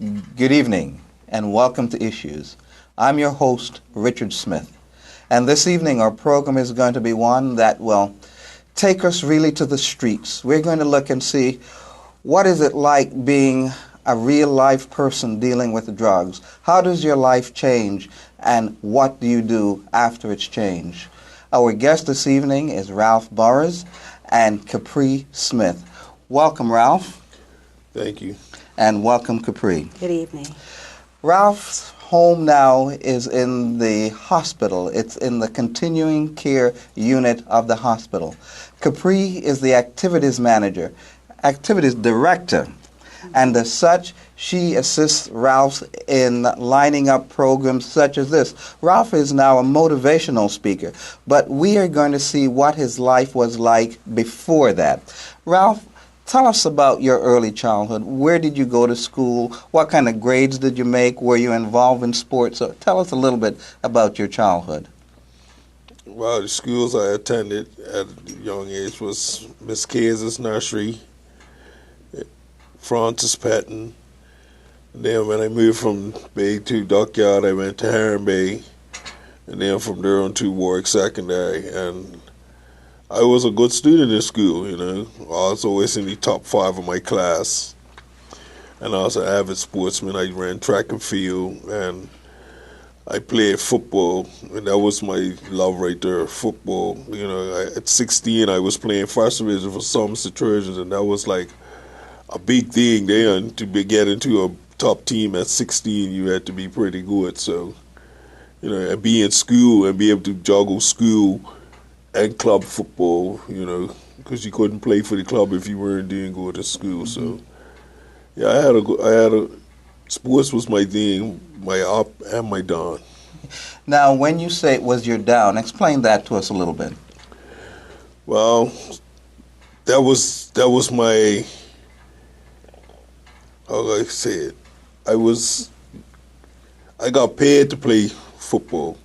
Good evening and welcome to Issues. I'm your host, Richard Smith. And this evening our program is going to be one that will take us really to the streets. We're going to look and see what is it like being a real life person dealing with drugs. How does your life change and what do you do after it's changed? Our guest this evening is Ralph Burrows and Capri Smith. Welcome, Ralph. Thank you. And welcome, Capri. Good evening. Ralph's home now is in the hospital. It's in the continuing care unit of the hospital. Capri is the activities manager, activities director, and as such, she assists Ralph in lining up programs such as this. Ralph is now a motivational speaker, but we are going to see what his life was like before that. Ralph, tell us about your early childhood. Where did you go to school? What kind of grades did you make? Were you involved in sports? So tell us a little bit about your childhood. Well, the schools I attended at a young age was Miss Kansas Nursery, Francis Patton. Then when I moved from Bay to Dockyard, I went to Heron Bay. And then from there on to Warwick Secondary. And I was a good student in school, you know. I was always in the top 5 of my class. And I was an avid sportsman. I ran track and field, and I played football, and that was my love right there, football. You know, at 16, I was playing first division for Somerset Trojans, and that was like a big thing then. To get into a top team at 16, you had to be pretty good. So, you know, and be in school and be able to juggle school and club football, you know, because you couldn't play for the club if you weren't doing good at school. So, yeah, I had a sports was my thing, my up and my down. Now, when you say it was your down, explain that to us a little bit. Well, that was my, how do I say it? I got paid to play football.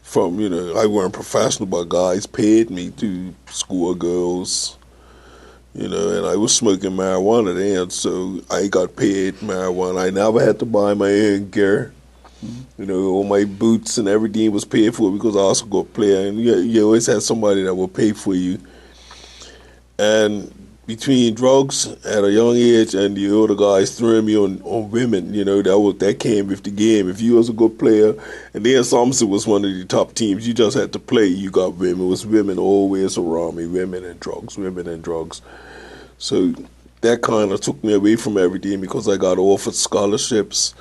From, you know, I weren't professional, but guys paid me to score goals, you know, and I was smoking marijuana then, so I got paid marijuana. I never had to buy my own gear. You know, all my boots and everything was paid for because I was a good player, and you always had somebody that would pay for you. And between drugs at a young age and the older guys throwing me on women, you know, that came with the game. If you was a good player, and then Somerset was one of the top teams, you just had to play. You got women. It was women always around me, women and drugs. So that kind of took me away from everything because I got offered scholarships.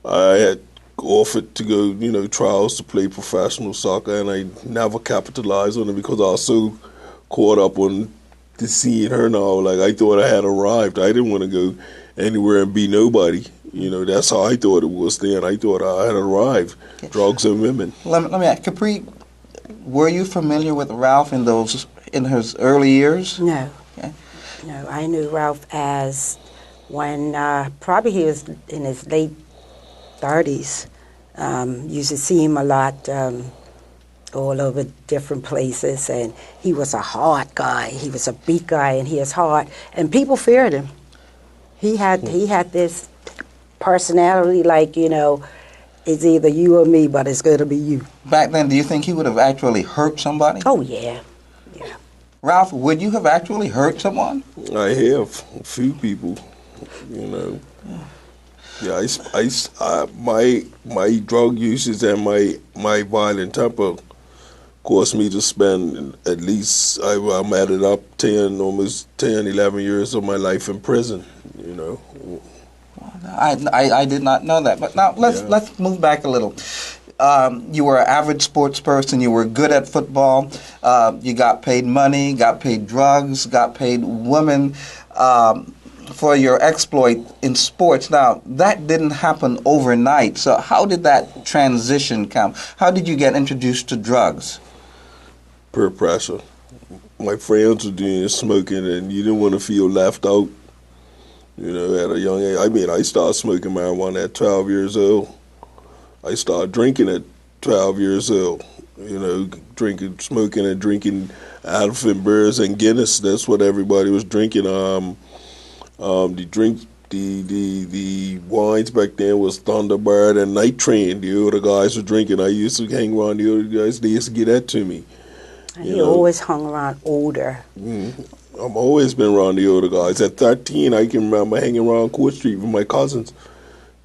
I had offered to go, you know, trials to play professional soccer, and I never capitalized on it because I was so caught up on to seeing her now. Like, I thought I had arrived. I didn't want to go anywhere and be nobody. You know, that's how I thought it was then. I thought I had arrived. Okay. Drugs and women. Let me ask, Capri, were you familiar with Ralph in his early years? No. Okay. No, I knew Ralph as when probably he was in his late 30s. Used to see him a lot all over different places, and he was a hard guy. He was a beat guy, and he is hard, and people feared him. He had this personality, like, you know, it's either you or me, but it's going to be you. Back then, do you think he would have actually hurt somebody? Oh, yeah. Ralph, would you have actually hurt someone? I have a few people, you know. Yeah, my drug usage and my violent temper caused me to spend at least, I'm added up, almost 10, 11 years of my life in prison, you know. I did not know that. But now let's move back a little. You were an average sports person. You were good at football. You got paid money, got paid drugs, got paid women for your exploit in sports. Now, that didn't happen overnight. So how did that transition come? How did you get introduced to drugs? Peer pressure. My friends were doing smoking, and you didn't want to feel left out. You know, at a young age. I mean, I started smoking marijuana at 12 years old. I started drinking at 12 years old. You know, smoking and drinking Elephant Beers and Guinness. That's what everybody was drinking. The the wines back then was Thunderbird and Night Train. The older guys were drinking. I used to hang around the older guys. They used to get that to me. He always hung around older. I've always been around the older guys. At 13, I can remember hanging around Court Street with my cousins.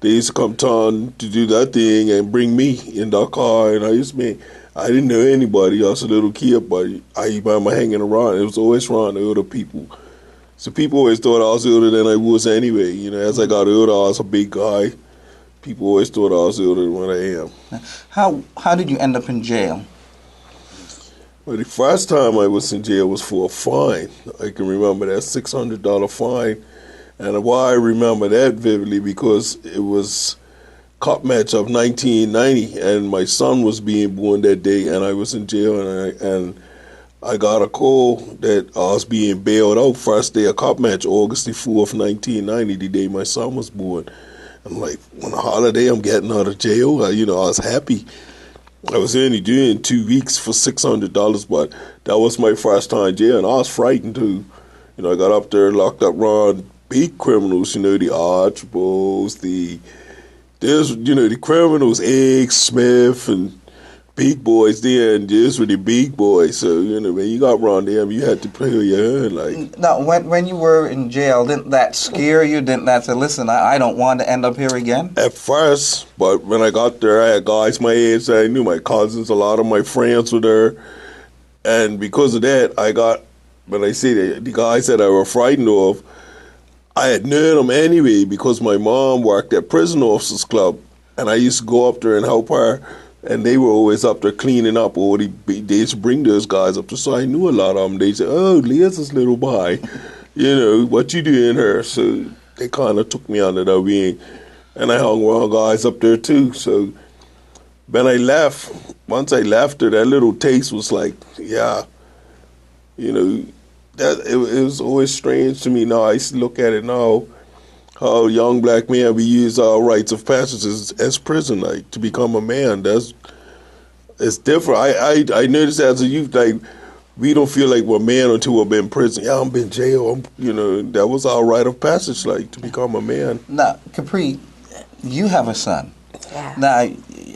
They used to come town to do that thing and bring me in their car. And I didn't know anybody. I was a little kid, but I remember hanging around. It was always around the older people. So people always thought I was older than I was anyway. As I got older, I was a big guy. People always thought I was older than what I am. How did you end up in jail? Well, the first time I was in jail was for a fine. I can remember that $600 fine. And why I remember that vividly, because it was cup match of 1990, and my son was being born that day, and I was in jail, and I got a call that I was being bailed out first day of cup match, August the 4th, 1990, the day my son was born. I'm like, on a holiday, I'm getting out of jail. I was happy. I was only doing 2 weeks for $600, but that was my first time in jail, and I was frightened too. I got up there, locked up around big criminals, the Archibalds, the criminals, Egg, Smith, and big boys there, and these were the big boys. So, when you got around them, you had to play with your hand. Now, when you were in jail, didn't that scare you? Didn't that say, listen, I don't want to end up here again? At first, but when I got there, I had guys my age that I knew, my cousins, a lot of my friends were there. And because of that, when I say that, the guys that I were frightened of, I had known them anyway because my mom worked at Prison Officers Club, and I used to go up there and help her, and they were always up there cleaning up, or they used to bring those guys up there, so I knew a lot of them. They said, oh, Leah's this little boy, what you doing here? So they kind of took me under their wing, and I hung around guys up there too. So when I left, once I left there, that little taste was like, that it was always strange to me. Now I look at it now, how young black men, we use our rites of passage as prison, like to become a man. It's different. I noticed as a youth, like we don't feel like we're men until we've been in prison. Yeah, I'm in jail. That was our rite of passage, like to become a man. Now, Capri, you have a son. Yeah. Now,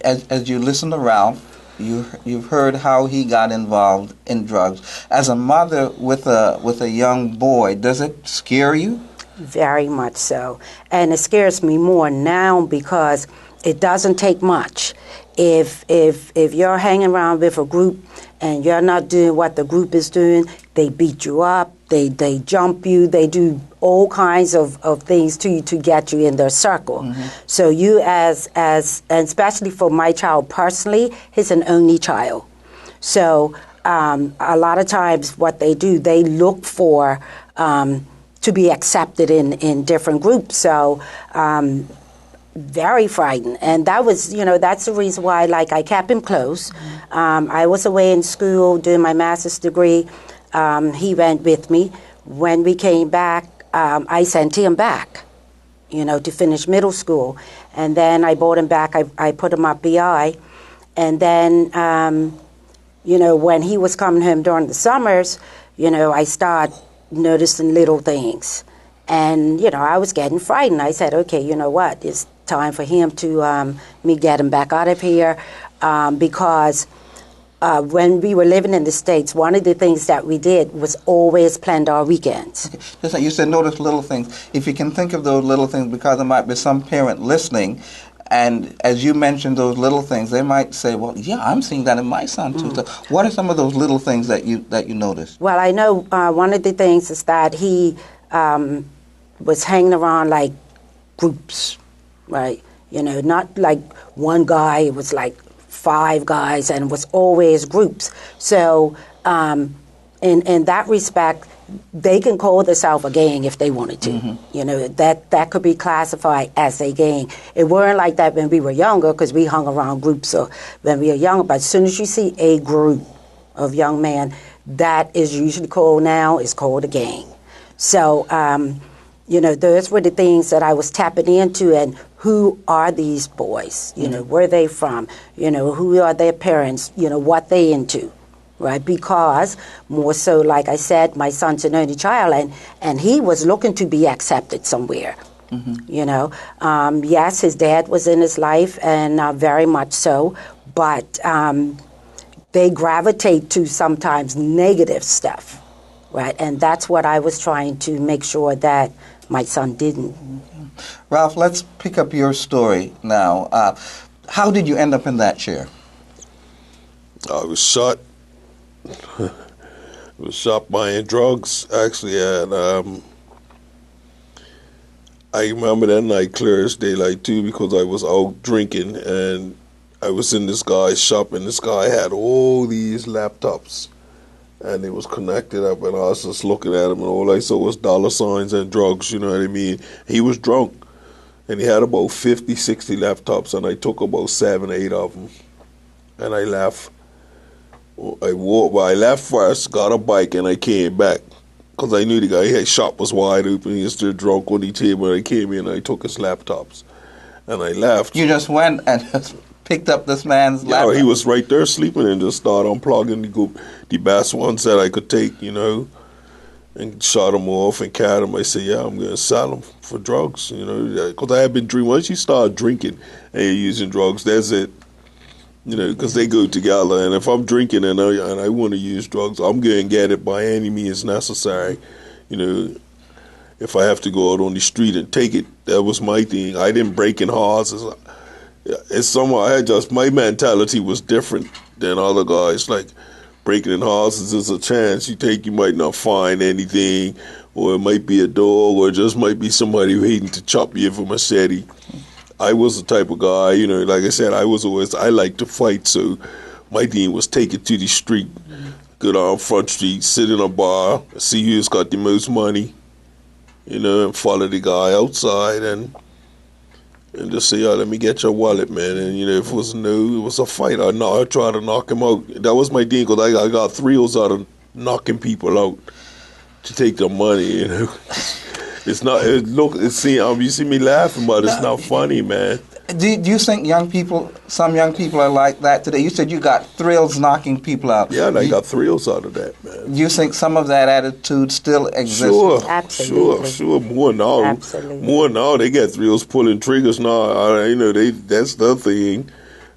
as you listen to Ralph, you've heard how he got involved in drugs. As a mother with a young boy, does it scare you? Very much so. And it scares me more now because it doesn't take much. If you're hanging around with a group and you're not doing what the group is doing, they beat you up, they jump you, they do all kinds of things to you to get you in their circle. Mm-hmm. So you and especially for my child personally, he's an only child. So a lot of times what they do, they look for to be accepted in different groups. So very frightened. And that was, that's the reason why, like, I kept him close. Mm-hmm. I was away in school doing my master's degree. He went with me. When we came back, I sent him back, to finish middle school. And then I brought him back. I put him up BI. And then, when he was coming home during the summers, I started noticing little things. And, I was getting frightened. I said, okay, you know what? It's time for him to me get him back out of here because when we were living in the States, one of the things that we did was always plan our weekends. Okay. Just like you said, notice little things. If you can think of those little things, because there might be some parent listening, and as you mentioned those little things, they might say, well, yeah, I'm seeing that in my son too. Mm. So what are some of those little things that you noticed? Well, I know one of the things is that he was hanging around like groups, right? Not like one guy, it was like 5 guys, and it was always groups. So in that respect, they can call themselves a gang if they wanted to. Mm-hmm. That could be classified as a gang. It weren't like that when we were younger because we hung around groups when we were younger. But as soon as you see a group of young men, that is usually called a gang. So, those were the things that I was tapping into, and who are these boys? Where are they from? Who are their parents? What they into, right? Because more so, like I said, my son's an only child, and he was looking to be accepted somewhere. You know, yes, his dad was in his life, and very much so, but they gravitate to sometimes negative stuff, right? And that's what I was trying to make sure that my son didn't. Ralph, let's pick up your story now. How did you end up in that chair? I was shot. I was shot buying drugs, actually, and I remember that night clear as daylight too, because I was out drinking and I was in this guy's shop, and this guy had all these laptops and it was connected up, and I was just looking at him and all I saw was dollar signs and drugs, you know what I mean? He was drunk and he had about 50, 60 laptops, and I took about 7, 8 of them and I left. I left first, got a bike, and I came back. Because I knew the guy, his shop was wide open, he was still drunk on the table, and I came in and I took his laptops. And I left. You just went and just picked up this man's laptop? Yeah, he was right there sleeping and just started unplugging the best ones that I could take, you know, and shot him off and carried him. I said, yeah, I'm going to sell him for drugs, you know, because I had been drinking. Once you start drinking and you're using drugs, that's it. You know, because they go together. And if I'm drinking and I want to use drugs, I'm going to get it by any means necessary. You know, if I have to go out on the street and take it, that was my thing. I didn't break in houses. It's somewhere my mentality was different than other guys. Like, breaking in houses is a chance you take. You might not find anything, or it might be a dog, or it just might be somebody waiting to chop you with a machete. I was the type of guy, you know, like I said, I like to fight, so my thing was take it to the street, go down Front Street, sit in a bar, see who's got the most money, you know, and follow the guy outside and just say, let me get your wallet, man. And, you know, if it was it was a fight, I'd try to knock him out. That was my thing, because I got thrills out of knocking people out to take their money, you know. It's not. You see me laughing, but it's not funny, man. Do you think some young people are like that today? You said you got thrills knocking people out. Yeah, and I got thrills out of that, man. Do you think some of that attitude still exists? Sure, absolutely. Sure. More now, absolutely. More now. They get thrills pulling triggers now. You know, that's the thing.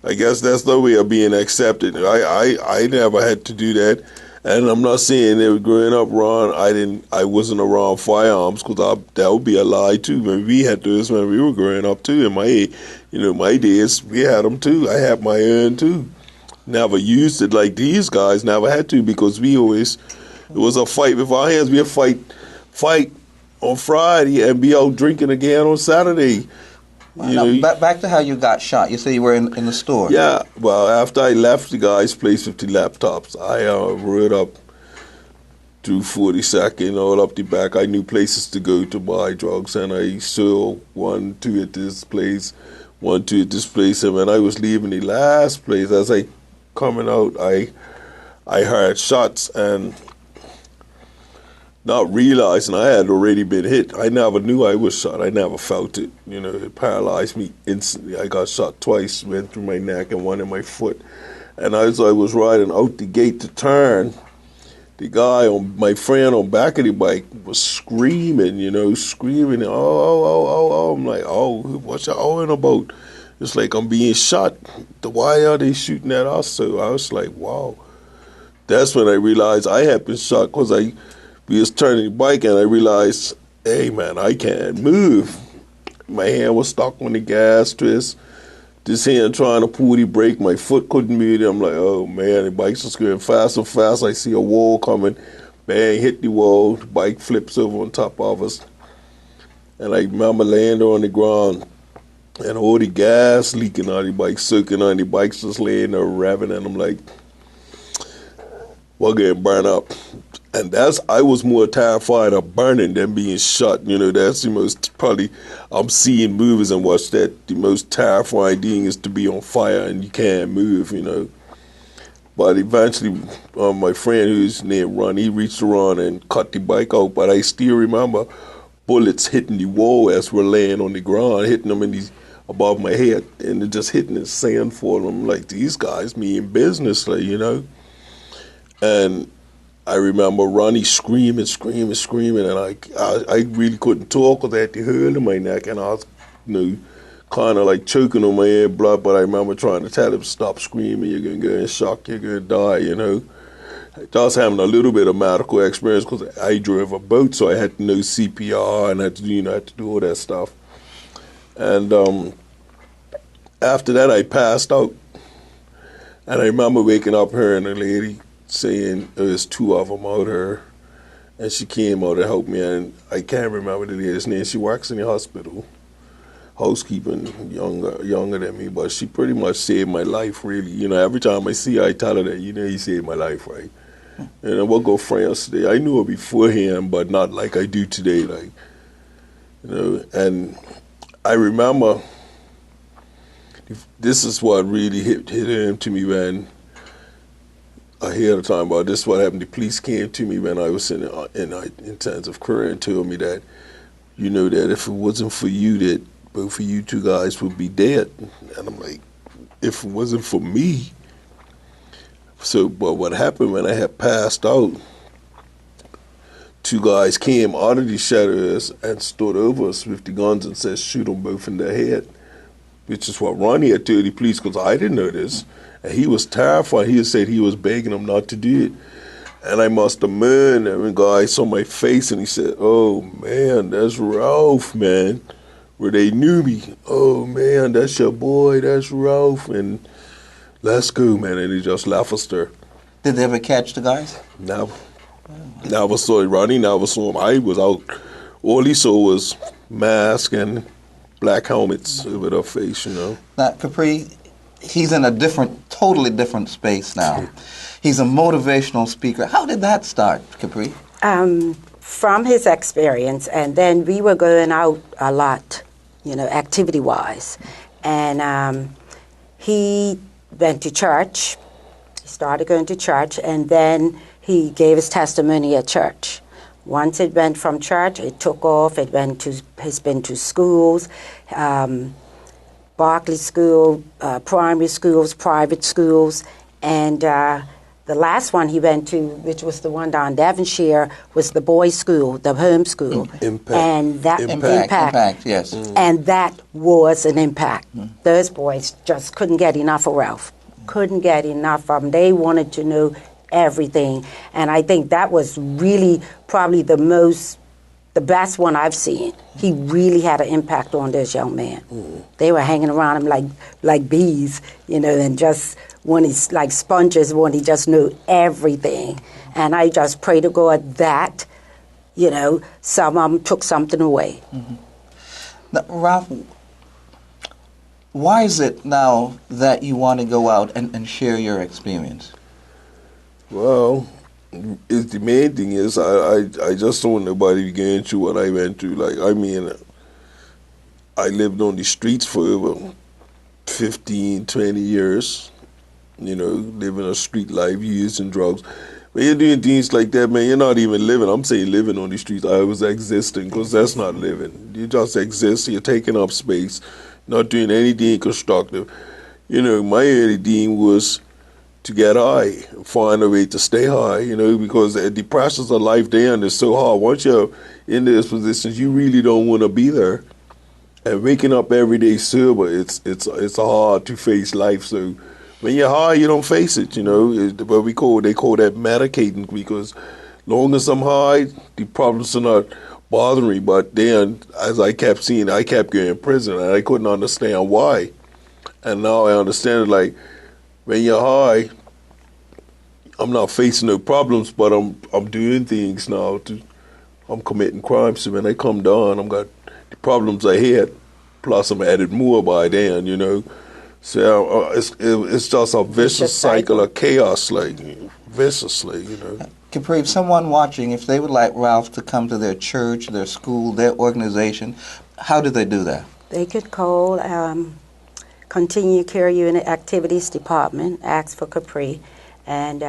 I guess that's the way of being accepted. I never had to do that. And I'm not saying that growing up, Ron, I wasn't around firearms, because that would be a lie too. When we had those when we were growing up too. In my days, we had them too. I had my own too. Never used it like these guys. Never had to, because it was a fight with our hands. We'd fight on Friday and be out drinking again on Saturday. Back to how you got shot. You said you were in the store. Yeah, well, after I left the guy's place with the laptops, I rode up through 42nd, all up the back. I knew places to go to buy drugs, and I saw 1, 2 at this place, 1, 2 at this place. And when I was leaving the last place, as I coming out, I heard shots, and not realizing I had already been hit. I never knew I was shot. I never felt it. You know, it paralyzed me instantly. I got shot twice, went through my neck and one in my foot. And as I was riding out the gate to turn, the guy, my friend on back of the bike, was screaming, screaming, oh. I'm like, oh, what's you owing about? It's like I'm being shot. Why are they shooting at us? So I was like, wow. That's when I realized I had been shot, because we was turning the bike and I realized, hey man, I can't move. My hand was stuck on the gas twist. This hand trying to pull the brake, my foot couldn't move it. I'm like, oh man, the bike's just going fast and fast. I see a wall coming, bang, hit the wall, the bike flips over on top of us. And I remember laying there on the ground and all the gas leaking out of the bike, soaking on the bike's just laying there revving, and I'm like, we're getting burned up. And I was more terrified of burning than being shot. That's the most, probably, I'm seeing movies and watch that. The most terrifying thing is to be on fire and you can't move, But eventually, my friend who's named Ron, he reached around and cut the bike out. But I still remember bullets hitting the wall as we're laying on the ground, hitting them above my head, and it just hitting the sand for them. I'm like, these guys mean business, And I remember Ronnie screaming, and I really couldn't talk because I had the hurt in my neck, and I was, kind of like choking on my air blood. But I remember trying to tell him, stop screaming, you're going to go in shock, you're going to die, Just having a little bit of medical experience because I drove a boat, so I had to know CPR and had to do all that stuff. And after that, I passed out. And I remember waking up hearing a lady saying there's two of them out here. And she came out to help me, and I can't remember the lady's name. She works in the hospital, housekeeping, younger than me, but she pretty much saved my life, really. Every time I see her, I tell her that, you saved my life, right? And we'll go friends today. I knew her beforehand, but not like I do today, And I remember this is what really hit him to me when I hear the time about this. What happened? The police came to me when I was in intensive care and told me that, that if it wasn't for you, that both of you two guys would be dead. And I'm like, if it wasn't for me. So, but what happened when I had passed out, two guys came out of the shadows and stood over us with the guns and said, shoot them both in the head, which is what Ronnie had told the police, because I didn't know this. And he was terrified. He said he was begging them not to do it. And I must have moaned, and the guy saw my face, and he said, oh, man, that's Ralph, man. Where they knew me. Oh, man, that's your boy, that's Ralph. And let's go, man. And he just left us there. Did they ever catch the guys? No. Never saw Ronnie, never saw him. I was out. All he saw was mask and black helmets over their face, Now, Capri, he's in a totally different space now. He's a motivational speaker. How did that start, Capri? From his experience, and then we were going out a lot, activity-wise. And he went to church. He started going to church, and then he gave his testimony at church. Once it went from church, it took off. He's been to schools, Barclay School, primary schools, private schools, and the last one he went to, which was the one down Devonshire, was the boys' school, the home school. Impact. And that Impact, yes. And that was an impact. Those boys just couldn't get enough of Ralph. Couldn't get enough of him. They wanted to know everything. And I think that was really probably the best one I've seen. He really had an impact on this young man. They were hanging around him like bees, and just when he's like sponges, when he just knew everything. And I just pray to God that, some of them took something away. Now, Ralph, why is it now that you want to go out and share your experience? Well, the main thing is I just don't want nobody to get into what I went through. I lived on the streets for over 15, 20 years, living a street life, using drugs. When you're doing things like that, man, you're not even living. I'm saying living on the streets. I was existing, because that's not living. You just exist. You're taking up space, not doing anything constructive. My early dream was to get high, find a way to stay high, because the pressures of life then is so hard. Once you're in those positions, you really don't want to be there. And waking up every day sober, it's hard to face life. So when you're high, you don't face it. What they call that medicating, because long as I'm high, the problems are not bothering me. But then, as I kept seeing, I kept getting in prison, and I couldn't understand why. And now I understand it. When you're high, I'm not facing no problems, but I'm doing things now. I'm committing crimes. So when I come down, I've got the problems I had, plus I'm added more by then, So it's just a vicious cycle of chaos, viciously, Capri, if someone watching, if they would like Ralph to come to their church, their school, their organization, how do they do that? They could call Continue Care Unit Activities Department, ask for Capri, and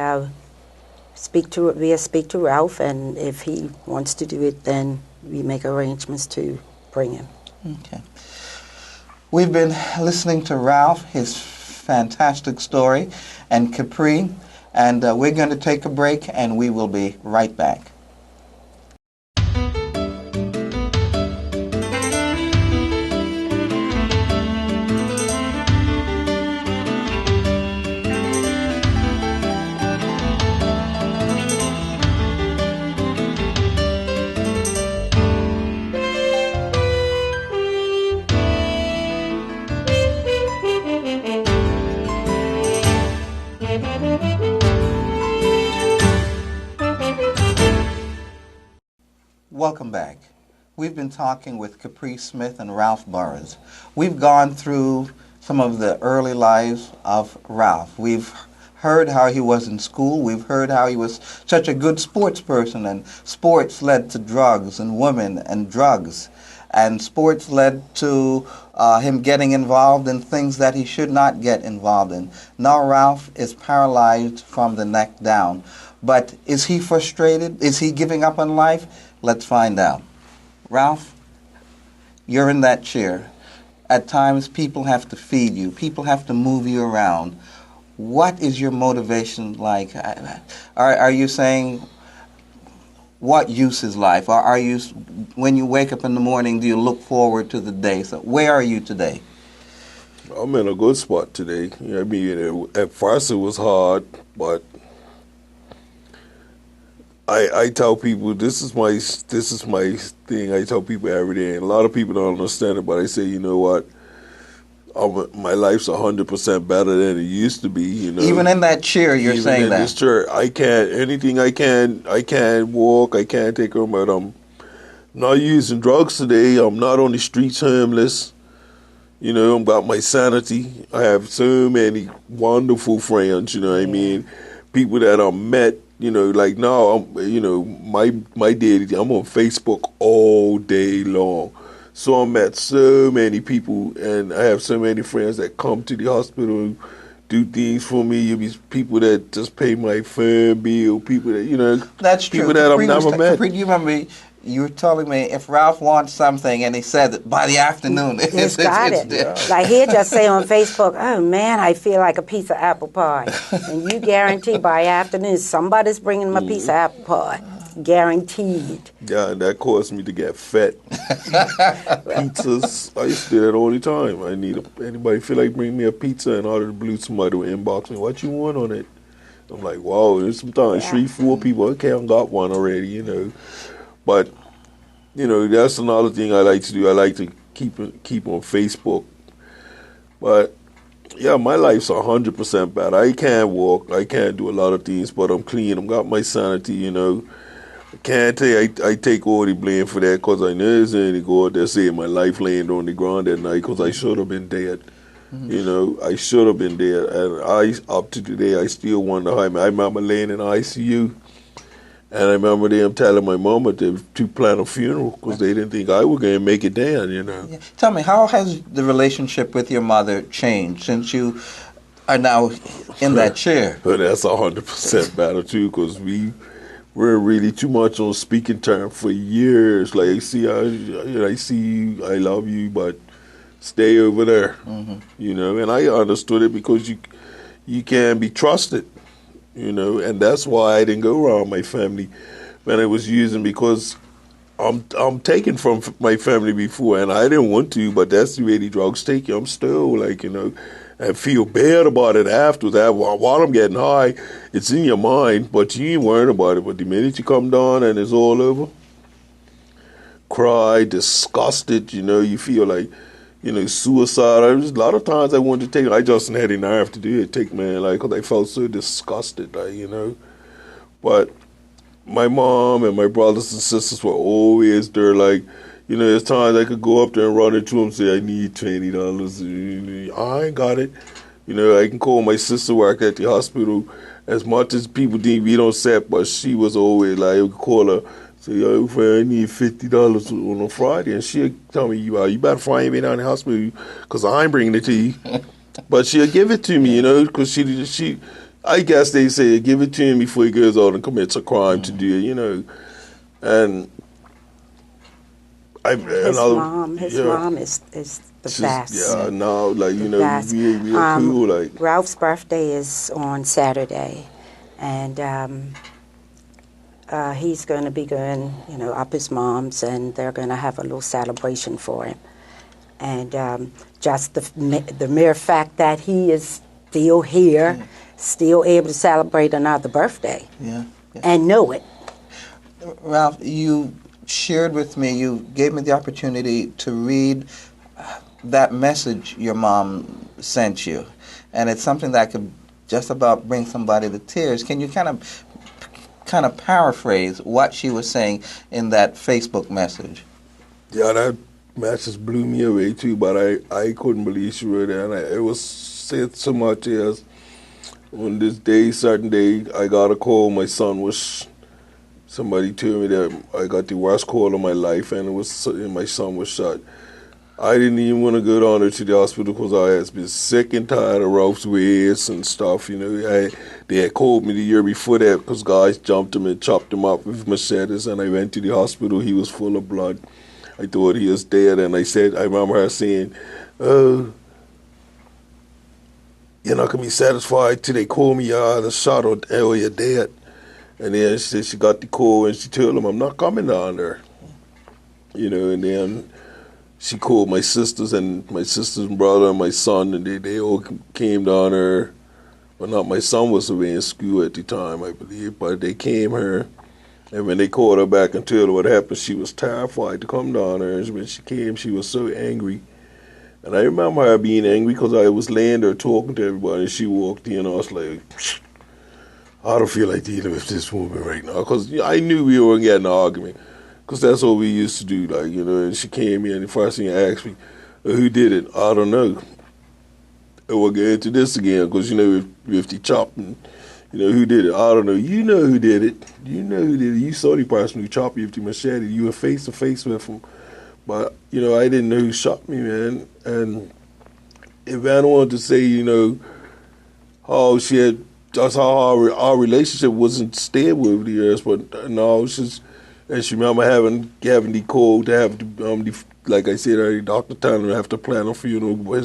speak to Ralph, and if he wants to do it, then we make arrangements to bring him. Okay. We've been listening to Ralph, his fantastic story, and Capri. And we're going to take a break, and we will be right back. Welcome back. We've been talking with Capri Smith and Ralph Burrows. We've gone through some of the early lives of Ralph. We've heard how he was in school. We've heard how he was such a good sports person, and sports led to drugs and women and drugs. And sports led to him getting involved in things that he should not get involved in. Now Ralph is paralyzed from the neck down. But is he frustrated? Is he giving up on life? Let's find out. Ralph, you're in that chair. At times, people have to feed you. People have to move you around. What is your motivation like? Are you saying, what use is life? Or are you, when you wake up in the morning, do you look forward to the day? So where are you today? I'm in a good spot today. You know, I mean, at first it was hard, but I tell people this is my thing. I tell people every day, and a lot of people don't understand it, but I say, you know what? My life's 100% better than it used to be. You know, even in that chair, you're even saying in that. This chair, I can't walk. I can't take them, but I'm not using drugs today. I'm not on the streets homeless. You know, I've got my sanity. I have so many wonderful friends. You know what I mean? People that I met. You know, like now, my daily, I'm on Facebook all day long. So I met so many people, and I have so many friends that come to the hospital, do things for me. You be people that just pay my phone bill, people that, you know, that's true. People that I've never met. Capri, do you remember you were telling me if Ralph wants something and he said that by the afternoon, it's got it. Yeah. Like he'll just say on Facebook, "Oh man, I feel like a piece of apple pie," and you guarantee by afternoon somebody's bringing him a piece of apple pie, guaranteed. Yeah, and that caused me to get fat. Pizzas, I used to do that all the time. Anybody feel like bring me a pizza, and out of the blue somebody would inbox me, "What you want on it?" I'm like, wow. There's sometimes 3-4 people. Okay, I got one already, you know. But, you know, that's another thing I like to do. I like to keep on Facebook. But, yeah, my life's 100% bad. I can't walk. I can't do a lot of things, but I'm clean. I've got my sanity, you know. I can't tell you, I take all the blame for that because I know there's any God that saved my life laying on the ground that night because I should have been dead. Mm-hmm. You know, I should have been dead. And up to today, I still wonder how. I remember laying in ICU. And I remember them telling my mama to plan a funeral because they didn't think I was going to make it down, you know. Yeah. Tell me, how has the relationship with your mother changed since you are now in that chair? Well, that's 100% better, too, because we're really too much on speaking terms for years. Like, I see you, I love you, but stay over there, you know. And I understood it because you can't be trusted. You know, and that's why I didn't go around my family when I was using because I'm taken from my family before, and I didn't want to, but that's the way the drugs take you. I'm still like, you know, I feel bad about it afterwards. While I'm getting high, it's in your mind, but you ain't worrying about it. But the minute you come down and it's all over, cry, disgusted, you know, you feel like, you know, suicide. A lot of times I wanted to take. I just had the nerve to do it, take my life, because I felt so disgusted, like, you know. But my mom and my brothers and sisters were always there. Like, you know, there's times I could go up there and run into them and say, "I need $20." I ain't got it. You know, I can call my sister work at the hospital. As much as people think we don't set, but she was always like, I would call her. So, yo, I need $50 on a Friday. And she'll tell me, you better find me down in the hospital because I ain't bringing it to you. But she'll give it to me, you know, because she, I guess they say, give it to him before he goes out and commits a crime to do it, you know. And his mom is the best. Yeah, now, like, you know, we are cool. Like, Ralph's birthday is on Saturday. and he's going to be going, up his mom's, and they're going to have a little celebration for him. And just the mere fact that he is still here, still able to celebrate another birthday, and know it. Ralph, you shared with me, you gave me the opportunity to read that message your mom sent you, and it's something that could just about bring somebody to tears. Can you kind of paraphrase what she was saying in that Facebook message? Yeah, that message blew me away too, but I couldn't believe she wrote it, and it was said so much as, on this day, certain day, I got a call, somebody told me that I got the worst call of my life, and my son was shot. I didn't even want to go down there to the hospital because I had been sick and tired of Ralph's ways and stuff. They had called me the year before that because guys jumped him and chopped him up with machetes, and I went to the hospital. He was full of blood. I thought he was dead, and I remember her saying, "Oh, you're not going to be satisfied till they call me a shot or you're dead." And then she said she got the call, and she told him, "I'm not coming down there." And then she called my sisters and brother and my son, and they all came down there. Well, not my son was away in school at the time, I believe, but they came here. And when they called her back and told her what happened, she was terrified to come down there. And when she came, she was so angry. And I remember her being angry because I was laying there talking to everybody, and she walked in, and I was like, I don't feel like dealing with this woman right now, because I knew we were getting an argument. Because that's what we used to do, and she came in, and the first thing I asked me, who did it? I don't know. And we'll get into this again, because, with the chopping, who did it? I don't know. You know who did it. You know who did it. You saw the person who chopped you with the machete. You were face to face with him. But, I didn't know who shot me, man. And if I wanted to say, how she had, that's how our relationship wasn't stable over the years, but no, it's just. And she remember having the call to have like I said, the doctor telling her have to plan a funeral, but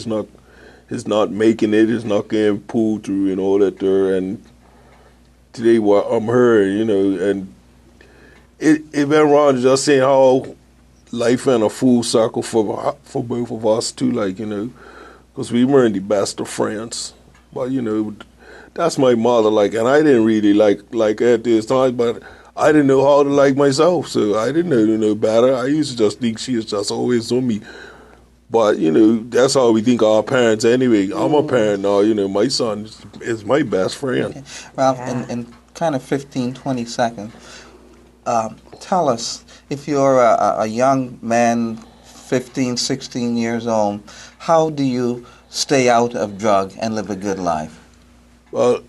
it's not making it, it's not getting pulled through and all that there. And today, I'm her, and it went around just saying how life went a full circle for both of us too, because we weren't the best of friends, but that's my mother, and I didn't really like at this time, but I didn't know how to like myself, so I didn't know no better. I used to just think she was just always on me. But, that's how we think our parents anyway. I'm a parent now, my son is my best friend. Okay. Ralph, in kind of 15, 20 seconds, tell us, if you're a young man, 15, 16 years old, how do you stay out of drug and live a good life? Well,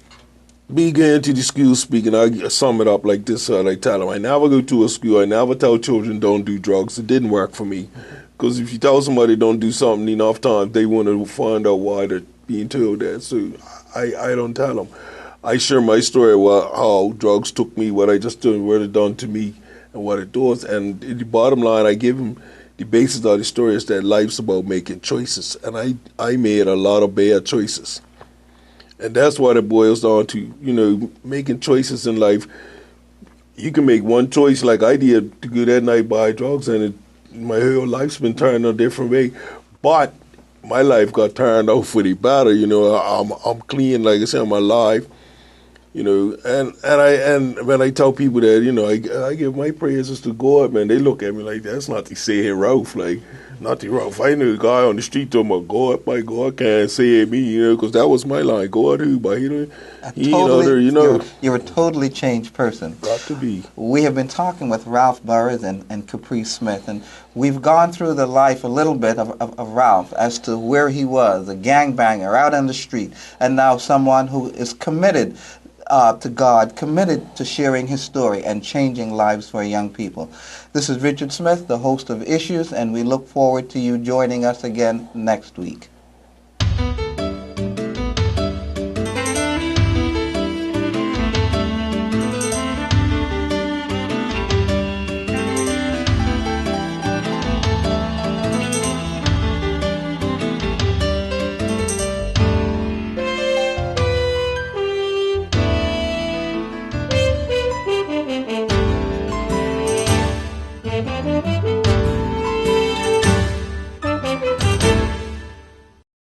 me going to the school speaking, I sum it up like this, I tell them, I never go to a school, I never tell children don't do drugs. It didn't work for me. Because if you tell somebody don't do something enough times, they want to find out why they're being told that. So I don't tell them. I share my story about how drugs took me, what I just done, what it done to me, and what it does. And the bottom line, I give them the basis of the story is that life's about making choices. And I made a lot of bad choices. And that's what it boils down to, making choices in life. You can make one choice like I did to go that night buy drugs, and my whole life's been turned a different way. But my life got turned out for the better, I'm clean, like I said, I'm alive, and when I tell people that, I give my praises to God, man, they look at me like, that's not to say Ralph, not the Ralph. I knew a guy on the street talking about God, my God can't save me, because that was my line. God who, but he You're a totally changed person. Got to be. We have been talking with Ralph Burrows and Capri Smith, and we've gone through the life a little bit of Ralph as to where he was, a gangbanger out on the street, and now someone who is committed to God, committed to sharing his story and changing lives for young people. This is Richard Smith, the host of Issues, and we look forward to you joining us again next week.